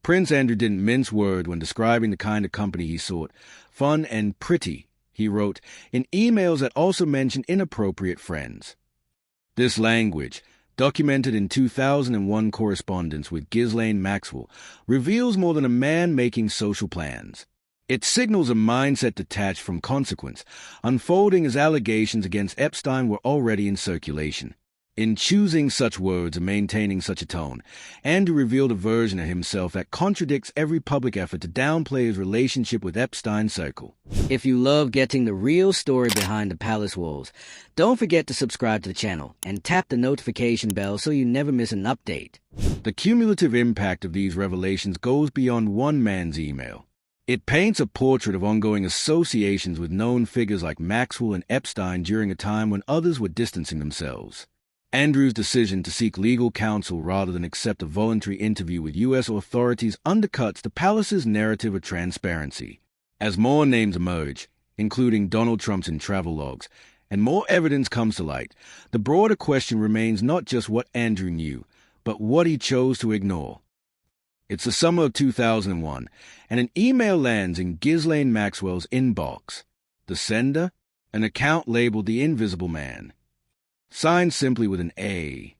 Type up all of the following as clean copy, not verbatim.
Prince Andrew didn't mince word when describing the kind of company he sought. Fun and pretty, he wrote, in emails that also mentioned inappropriate friends. This language, documented in 2001 correspondence with Ghislaine Maxwell, reveals more than a man making social plans. It signals a mindset detached from consequence, unfolding as allegations against Epstein were already in circulation. In choosing such words and maintaining such a tone, Andrew revealed a version of himself that contradicts every public effort to downplay his relationship with Epstein's circle. If you love getting the real story behind the palace walls, don't forget to subscribe to the channel and tap the notification bell so you never miss an update. The cumulative impact of these revelations goes beyond one man's email. It paints a portrait of ongoing associations with known figures like Maxwell and Epstein during a time when others were distancing themselves. Andrew's decision to seek legal counsel rather than accept a voluntary interview with U.S. authorities undercuts the palace's narrative of transparency. As more names emerge, including Donald Trump's in travel logs, and more evidence comes to light, the broader question remains not just what Andrew knew, but what he chose to ignore. It's the summer of 2001, and an email lands in Ghislaine Maxwell's inbox. The sender? An account labeled The Invisible Man, signed simply with an A.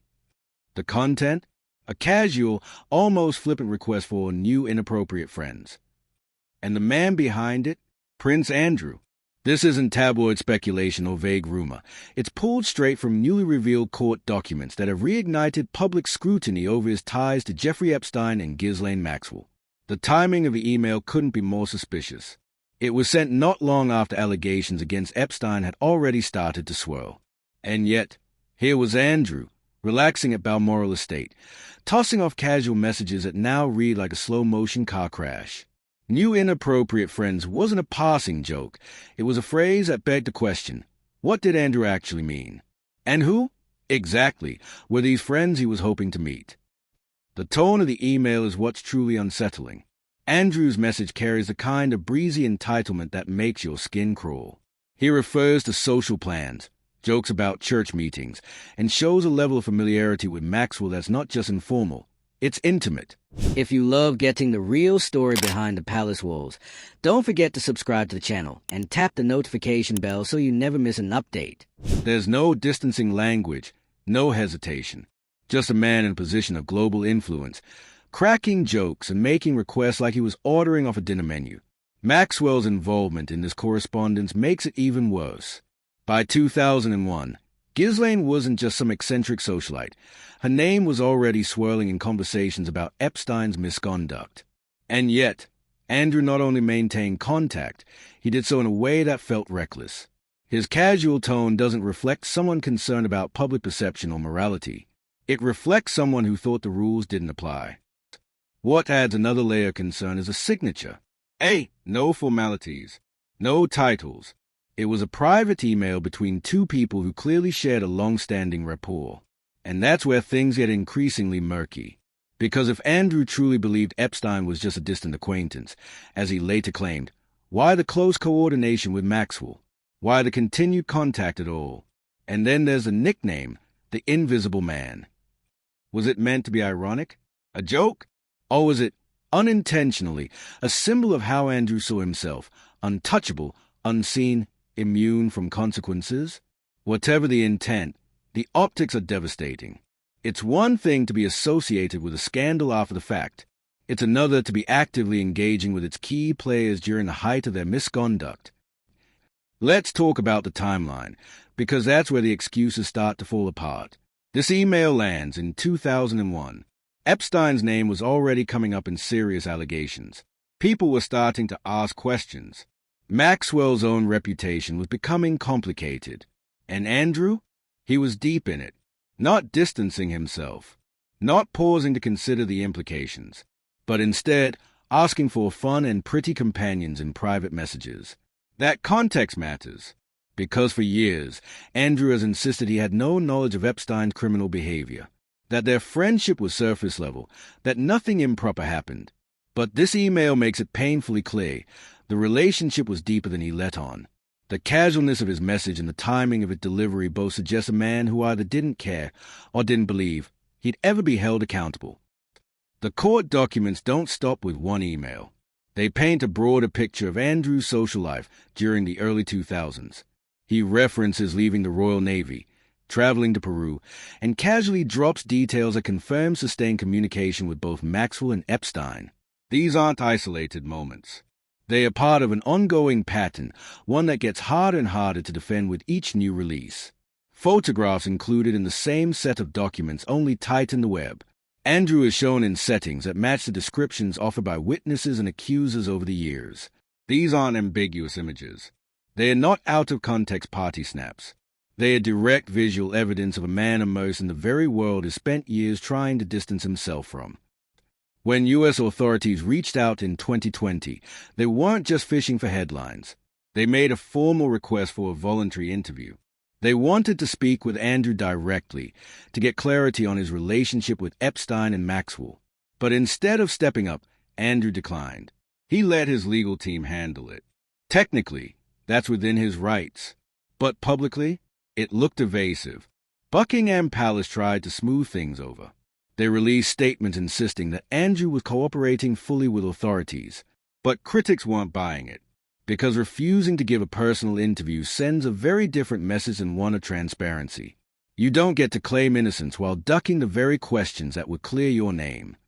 The content? A casual, almost flippant request for new inappropriate friends. And the man behind it? Prince Andrew. This isn't tabloid speculation or vague rumor. It's pulled straight from newly revealed court documents that have reignited public scrutiny over his ties to Jeffrey Epstein and Ghislaine Maxwell. The timing of the email couldn't be more suspicious. It was sent not long after allegations against Epstein had already started to swirl. And yet, here was Andrew, relaxing at Balmoral Estate, tossing off casual messages that now read like a slow-motion car crash. New inappropriate friends wasn't a passing joke. It was a phrase that begged the question, what did Andrew actually mean? And who, exactly, were these friends he was hoping to meet? The tone of the email is what's truly unsettling. Andrew's message carries the kind of breezy entitlement that makes your skin crawl. He refers to social plans, jokes about church meetings, and shows a level of familiarity with Maxwell that's not just informal, it's intimate. If you love getting the real story behind the palace walls, don't forget to subscribe to the channel and tap the notification bell so you never miss an update. There's no distancing language, no hesitation. Just a man in a position of global influence, cracking jokes and making requests like he was ordering off a dinner menu. Maxwell's involvement in this correspondence makes it even worse. By 2001, Ghislaine wasn't just some eccentric socialite. Her name was already swirling in conversations about Epstein's misconduct. And yet, Andrew not only maintained contact, he did so in a way that felt reckless. His casual tone doesn't reflect someone concerned about public perception or morality. It reflects someone who thought the rules didn't apply. What adds another layer of concern is a signature. No formalities, no titles. It was a private email between two people who clearly shared a long-standing rapport. And that's where things get increasingly murky. Because if Andrew truly believed Epstein was just a distant acquaintance, as he later claimed, why the close coordination with Maxwell? Why the continued contact at all? And then there's the nickname, the Invisible Man. Was it meant to be ironic? A joke? Or was it, unintentionally, a symbol of how Andrew saw himself, untouchable, unseen, immune from consequences? Whatever the intent, the optics are devastating. It's one thing to be associated with a scandal after the fact. It's another to be actively engaging with its key players during the height of their misconduct. Let's talk about the timeline, because that's where the excuses start to fall apart. This email lands in 2001. Epstein's name was already coming up in serious allegations. People were starting to ask questions. Maxwell's own reputation was becoming complicated. And Andrew? He was deep in it, not distancing himself, not pausing to consider the implications, but instead asking for fun and pretty companions in private messages. That context matters, because for years, Andrew has insisted he had no knowledge of Epstein's criminal behavior, that their friendship was surface level, that nothing improper happened. But this email makes it painfully clear the relationship was deeper than he let on. The casualness of his message and the timing of its delivery both suggest a man who either didn't care or didn't believe he'd ever be held accountable. The court documents don't stop with one email. They paint a broader picture of Andrew's social life during the early 2000s. He references leaving the Royal Navy, traveling to Peru, and casually drops details that confirm sustained communication with both Maxwell and Epstein. These aren't isolated moments. They are part of an ongoing pattern, one that gets harder and harder to defend with each new release. Photographs included in the same set of documents only tighten the web. Andrew is shown in settings that match the descriptions offered by witnesses and accusers over the years. These aren't ambiguous images. They are not out-of-context party snaps. They are direct visual evidence of a man immersed in the very world he spent years trying to distance himself from. When U.S. authorities reached out in 2020, they weren't just fishing for headlines. They made a formal request for a voluntary interview. They wanted to speak with Andrew directly to get clarity on his relationship with Epstein and Maxwell. But instead of stepping up, Andrew declined. He let his legal team handle it. Technically, that's within his rights. But publicly, it looked evasive. Buckingham Palace tried to smooth things over. They released statements insisting that Andrew was cooperating fully with authorities. But critics weren't buying it, because refusing to give a personal interview sends a very different message than one of transparency. You don't get to claim innocence while ducking the very questions that would clear your name.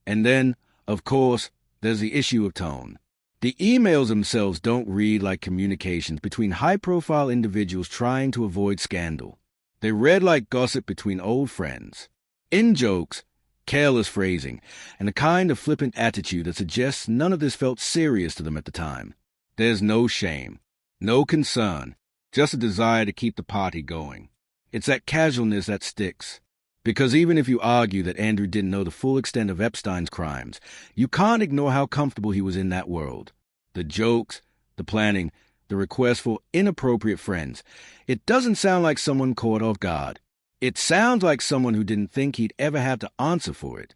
And then, of course, there's the issue of tone. The emails themselves don't read like communications between high-profile individuals trying to avoid scandal. They read like gossip between old friends. In-jokes, careless phrasing, and a kind of flippant attitude that suggests none of this felt serious to them at the time. There's no shame, no concern, just a desire to keep the party going. It's that casualness that sticks. Because even if you argue that Andrew didn't know the full extent of Epstein's crimes, you can't ignore how comfortable he was in that world. The jokes, the planning, the request for inappropriate friends. It doesn't sound like someone caught off guard. It sounds like someone who didn't think he'd ever have to answer for it.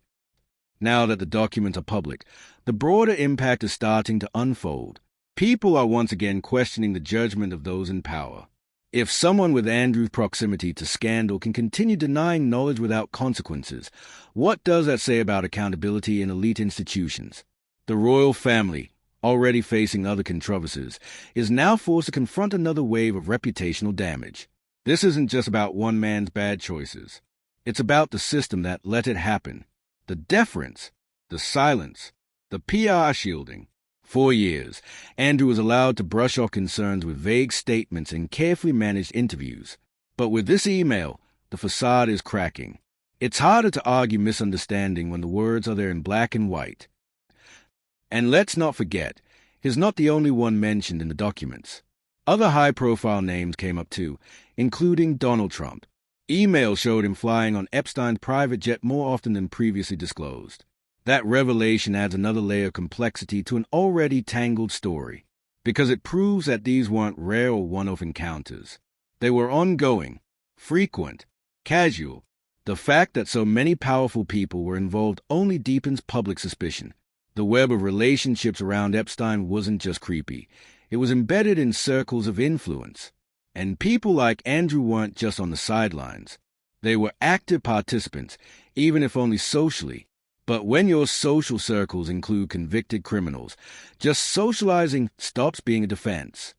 Now that the documents are public, the broader impact is starting to unfold. People are once again questioning the judgment of those in power. If someone with Andrew's proximity to scandal can continue denying knowledge without consequences, what does that say about accountability in elite institutions? The royal family, already facing other controversies, is now forced to confront another wave of reputational damage. This isn't just about one man's bad choices. It's about the system that let it happen. The deference, the silence, the PR shielding. For years, Andrew was allowed to brush off concerns with vague statements and carefully managed interviews. But with this email, the facade is cracking. It's harder to argue misunderstanding when the words are there in black and white. And let's not forget, he's not the only one mentioned in the documents. Other high-profile names came up too, including Donald Trump. Emails showed him flying on Epstein's private jet more often than previously disclosed. That revelation adds another layer of complexity to an already tangled story, because it proves that these weren't rare or one-off encounters. They were ongoing, frequent, casual. The fact that so many powerful people were involved only deepens public suspicion. The web of relationships around Epstein wasn't just creepy. It was embedded in circles of influence. And people like Andrew weren't just on the sidelines. They were active participants, even if only socially. But when your social circles include convicted criminals, just socializing stops being a defense.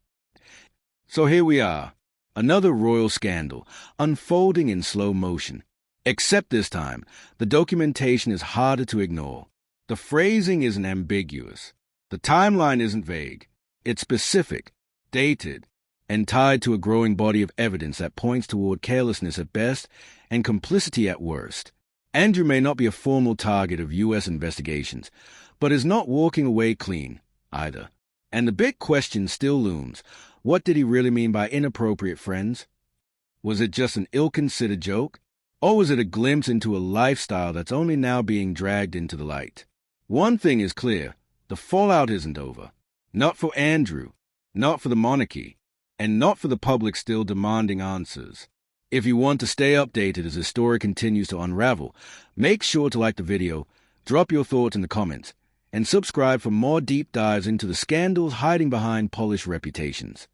So here we are, another royal scandal, unfolding in slow motion. Except this time, the documentation is harder to ignore. The phrasing isn't ambiguous. The timeline isn't vague. It's specific, dated, and tied to a growing body of evidence that points toward carelessness at best and complicity at worst. Andrew may not be a formal target of U.S. investigations, but is not walking away clean, either. And the big question still looms. What did he really mean by inappropriate friends? Was it just an ill-considered joke? Or was it a glimpse into a lifestyle that's only now being dragged into the light? One thing is clear. The fallout isn't over. Not for Andrew, not for the monarchy, and not for the public still demanding answers. If you want to stay updated as the story continues to unravel, make sure to like the video, drop your thoughts in the comments, and subscribe for more deep dives into the scandals hiding behind polished reputations.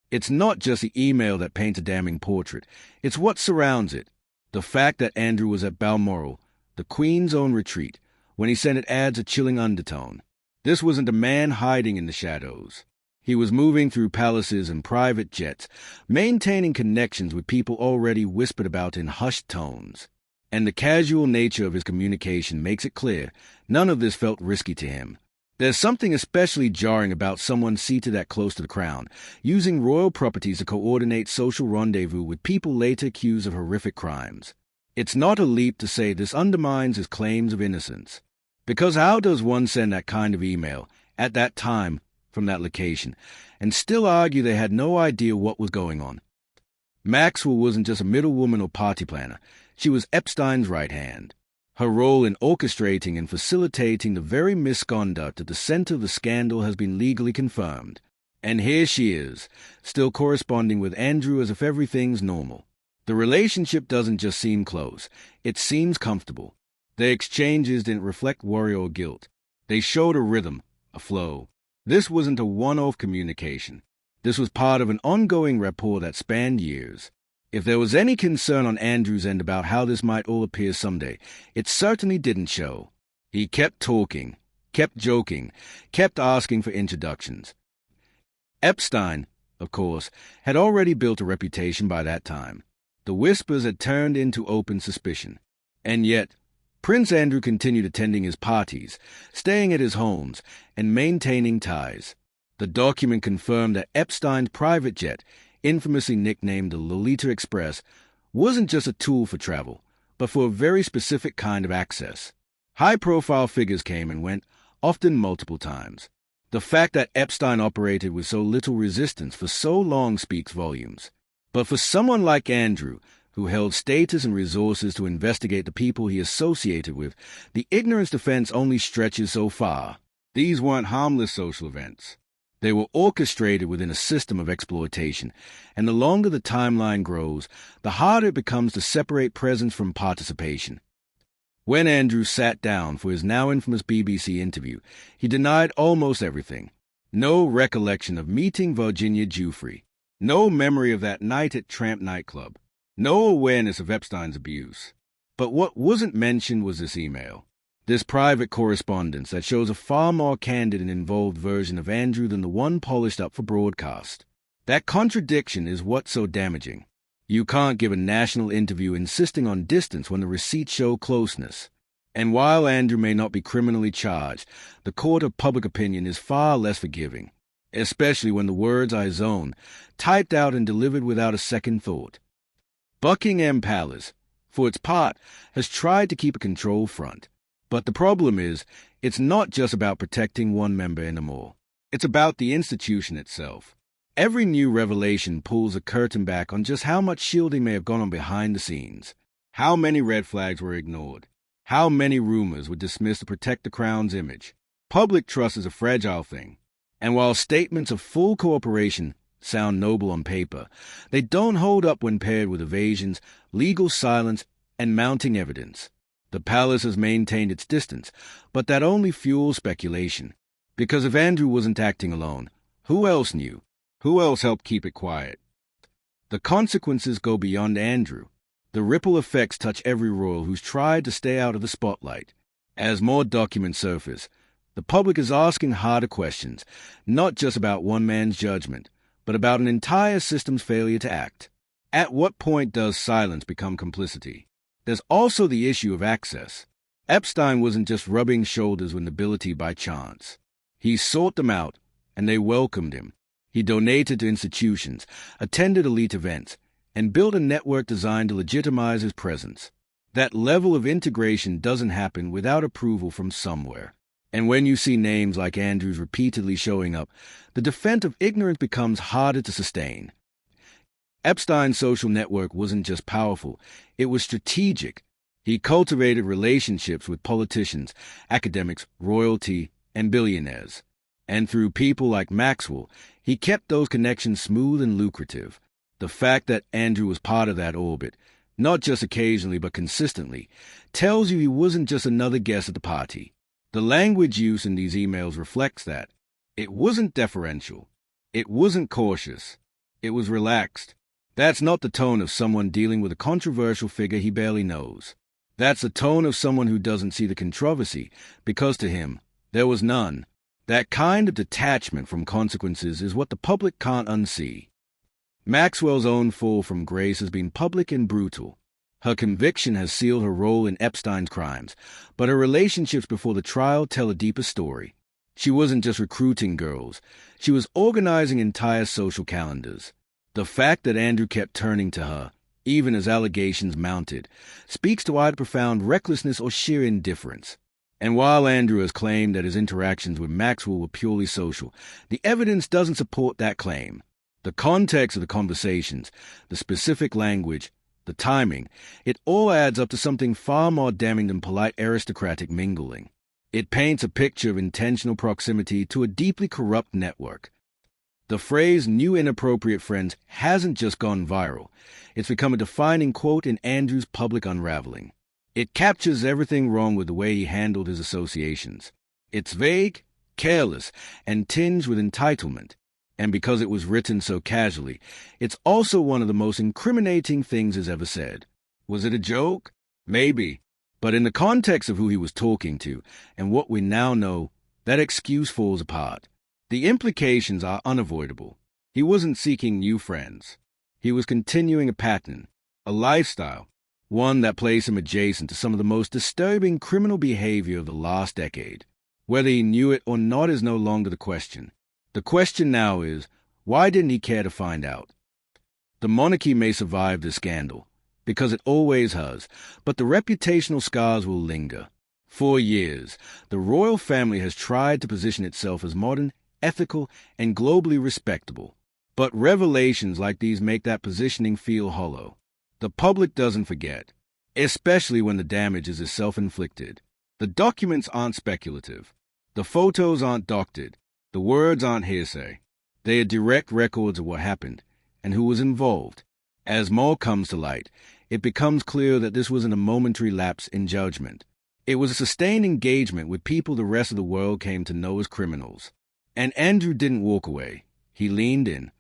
It's not just the email that paints a damning portrait. It's what surrounds it. The fact that Andrew was at Balmoral, the Queen's own retreat, when he said it adds a chilling undertone. This wasn't a man hiding in the shadows. He was moving through palaces and private jets, maintaining connections with people already whispered about in hushed tones. And the casual nature of his communication makes it clear none of this felt risky to him. There's something especially jarring about someone seated that close to the crown, using royal properties to coordinate social rendezvous with people later accused of horrific crimes. It's not a leap to say this undermines his claims of innocence. Because how does one send that kind of email, at that time, from that location, and still argue they had no idea what was going on? Maxwell wasn't just a middlewoman or party planner. She was Epstein's right hand. Her role in orchestrating and facilitating the very misconduct at the center of the scandal has been legally confirmed. And here she is, still corresponding with Andrew as if everything's normal. The relationship doesn't just seem close, it seems comfortable. Their exchanges didn't reflect worry or guilt. They showed a rhythm, a flow. This wasn't a one-off communication. This was part of an ongoing rapport that spanned years. If there was any concern on Andrew's end about how this might all appear someday, it certainly didn't show. He kept talking, kept joking, kept asking for introductions. Epstein, of course, had already built a reputation by that time. The whispers had turned into open suspicion. And yet, Prince Andrew continued attending his parties, staying at his homes, and maintaining ties. The document confirmed that Epstein's private jet, infamously nicknamed the Lolita Express, wasn't just a tool for travel, but for a very specific kind of access. High-profile figures came and went, often multiple times. The fact that Epstein operated with so little resistance for so long speaks volumes. But for someone like Andrew, who held status and resources to investigate the people he associated with, the ignorance defense only stretches so far. These weren't harmless social events. They were orchestrated within a system of exploitation, and the longer the timeline grows, the harder it becomes to separate presence from participation. When Andrew sat down for his now infamous BBC interview, he denied almost everything. No recollection of meeting Virginia Giuffre, no memory of that night at Tramp nightclub, no awareness of Epstein's abuse. But what wasn't mentioned was this email. This private correspondence that shows a far more candid and involved version of Andrew than the one polished up for broadcast. That contradiction is what's so damaging. You can't give a national interview insisting on distance when the receipts show closeness. And while Andrew may not be criminally charged, the court of public opinion is far less forgiving, especially when the words are his own, typed out and delivered without a second thought. Buckingham Palace, for its part, has tried to keep a controlled front. But the problem is, it's not just about protecting one member anymore. It's about the institution itself. Every new revelation pulls a curtain back on just how much shielding may have gone on behind the scenes. How many red flags were ignored. How many rumors were dismissed to protect the crown's image. Public trust is a fragile thing. And while statements of full cooperation sound noble on paper, they don't hold up when paired with evasions, legal silence, and mounting evidence. The palace has maintained its distance, but that only fuels speculation. Because if Andrew wasn't acting alone, who else knew? Who else helped keep it quiet? The consequences go beyond Andrew. The ripple effects touch every royal who's tried to stay out of the spotlight. As more documents surface, the public is asking harder questions, not just about one man's judgment, but about an entire system's failure to act. At what point does silence become complicity? There's also the issue of access. Epstein wasn't just rubbing shoulders with nobility by chance. He sought them out, and they welcomed him. He donated to institutions, attended elite events, and built a network designed to legitimize his presence. That level of integration doesn't happen without approval from somewhere. And when you see names like Andrew's repeatedly showing up, the defense of ignorance becomes harder to sustain. Epstein's social network wasn't just powerful, it was strategic. He cultivated relationships with politicians, academics, royalty, and billionaires. And through people like Maxwell, he kept those connections smooth and lucrative. The fact that Andrew was part of that orbit, not just occasionally but consistently, tells you he wasn't just another guest at the party. The language used in these emails reflects that. It wasn't deferential. It wasn't cautious. It was relaxed. That's not the tone of someone dealing with a controversial figure he barely knows. That's the tone of someone who doesn't see the controversy, because to him, there was none. That kind of detachment from consequences is what the public can't unsee. Maxwell's own fall from grace has been public and brutal. Her conviction has sealed her role in Epstein's crimes, but her relationships before the trial tell a deeper story. She wasn't just recruiting girls. She was organizing entire social calendars. The fact that Andrew kept turning to her, even as allegations mounted, speaks to either profound recklessness or sheer indifference. And while Andrew has claimed that his interactions with Maxwell were purely social, the evidence doesn't support that claim. The context of the conversations, the specific language, the timing, it all adds up to something far more damning than polite aristocratic mingling. It paints a picture of intentional proximity to a deeply corrupt network. The phrase new inappropriate friends hasn't just gone viral. It's become a defining quote in Andrew's public unraveling. It captures everything wrong with the way he handled his associations. It's vague, careless, and tinged with entitlement. And because it was written so casually, it's also one of the most incriminating things he's ever said. Was it a joke? Maybe. But in the context of who he was talking to, and what we now know, that excuse falls apart. The implications are unavoidable. He wasn't seeking new friends. He was continuing a pattern, a lifestyle, one that placed him adjacent to some of the most disturbing criminal behavior of the last decade. Whether he knew it or not is no longer the question. The question now is, why didn't he care to find out? The monarchy may survive this scandal, because it always has, but the reputational scars will linger. For years, the royal family has tried to position itself as modern, ethical, and globally respectable. But revelations like these make that positioning feel hollow. The public doesn't forget, especially when the damage is self-inflicted. The documents aren't speculative. The photos aren't doctored. The words aren't hearsay. They are direct records of what happened and who was involved. As more comes to light, it becomes clear that this wasn't a momentary lapse in judgment. It was a sustained engagement with people the rest of the world came to know as criminals. And Andrew didn't walk away. He leaned in.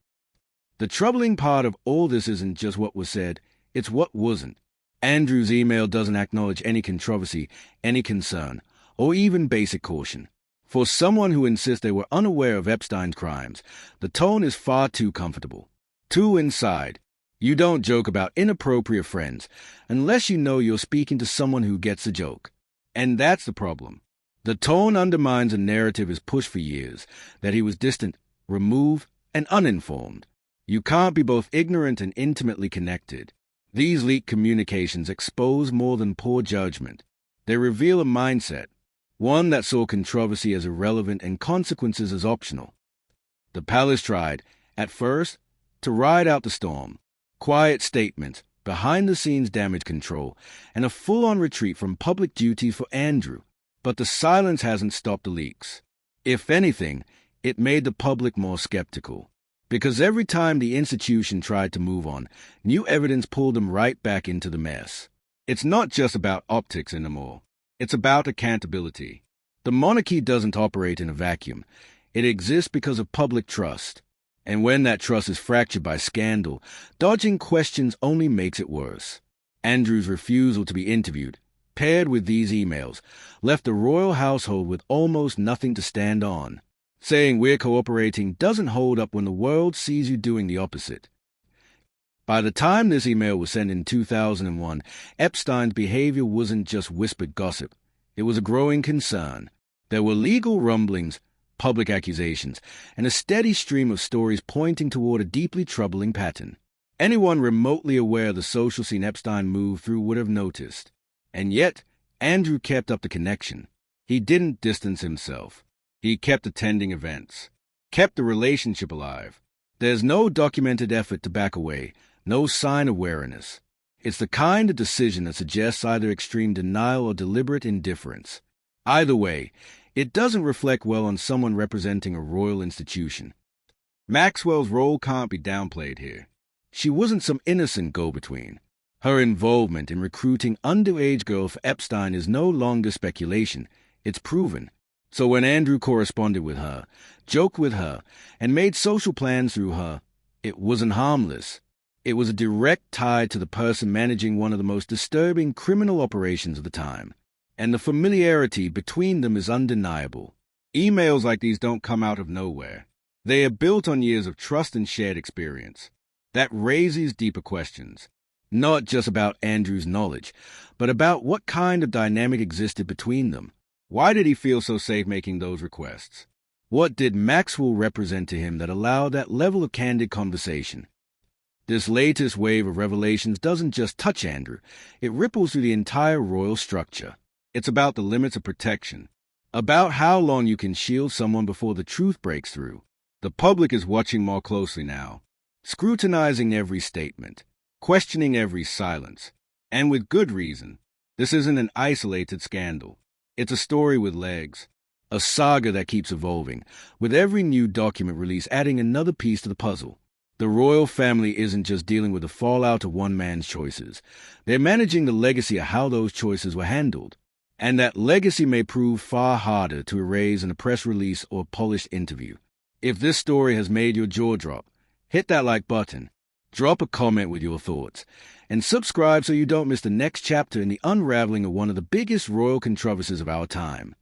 The troubling part of all this isn't just what was said, it's what wasn't. Andrew's email doesn't acknowledge any controversy, any concern, or even basic caution. For someone who insists they were unaware of Epstein's crimes, the tone is far too comfortable, too inside. You don't joke about inappropriate friends unless you know you're speaking to someone who gets the joke. And that's the problem. The tone undermines a narrative has pushed for years, that he was distant, removed, and uninformed. You can't be both ignorant and intimately connected. These leaked communications expose more than poor judgment. They reveal a mindset, one that saw controversy as irrelevant and consequences as optional. The palace tried, at first, to ride out the storm. Quiet statements, behind-the-scenes damage control, and a full-on retreat from public duties for Andrew. But the silence hasn't stopped the leaks. If anything, it made the public more skeptical. Because every time the institution tried to move on, new evidence pulled them right back into the mess. It's not just about optics anymore. It's about accountability. The monarchy doesn't operate in a vacuum. It exists because of public trust. And when that trust is fractured by scandal, dodging questions only makes it worse. Andrew's refusal to be interviewed, paired with these emails, left the royal household with almost nothing to stand on. Saying we're cooperating doesn't hold up when the world sees you doing the opposite. By the time this email was sent in 2001, Epstein's behavior wasn't just whispered gossip. It was a growing concern. There were legal rumblings, public accusations, and a steady stream of stories pointing toward a deeply troubling pattern. Anyone remotely aware of the social scene Epstein moved through would have noticed. And yet, Andrew kept up the connection. He didn't distance himself. He kept attending events, kept the relationship alive. There's no documented effort to back away, no sign of wariness. It's the kind of decision that suggests either extreme denial or deliberate indifference. Either way, it doesn't reflect well on someone representing a royal institution. Maxwell's role can't be downplayed here. She wasn't some innocent go-between. Her involvement in recruiting underage girls for Epstein is no longer speculation. It's proven. So when Andrew corresponded with her, joked with her, and made social plans through her, it wasn't harmless. It was a direct tie to the person managing one of the most disturbing criminal operations of the time, and the familiarity between them is undeniable. Emails like these don't come out of nowhere. They are built on years of trust and shared experience. That raises deeper questions, not just about Andrew's knowledge, but about what kind of dynamic existed between them. Why did he feel so safe making those requests? What did Maxwell represent to him that allowed that level of candid conversation? This latest wave of revelations doesn't just touch Andrew, it ripples through the entire royal structure. It's about the limits of protection, about how long you can shield someone before the truth breaks through. The public is watching more closely now, scrutinizing every statement, questioning every silence, and with good reason. This isn't an isolated scandal. It's a story with legs, a saga that keeps evolving, with every new document release adding another piece to the puzzle. The royal family isn't just dealing with the fallout of one man's choices. They're managing the legacy of how those choices were handled. And that legacy may prove far harder to erase in a press release or polished interview. If this story has made your jaw drop, hit that like button, drop a comment with your thoughts, and subscribe so you don't miss the next chapter in the unraveling of one of the biggest royal controversies of our time.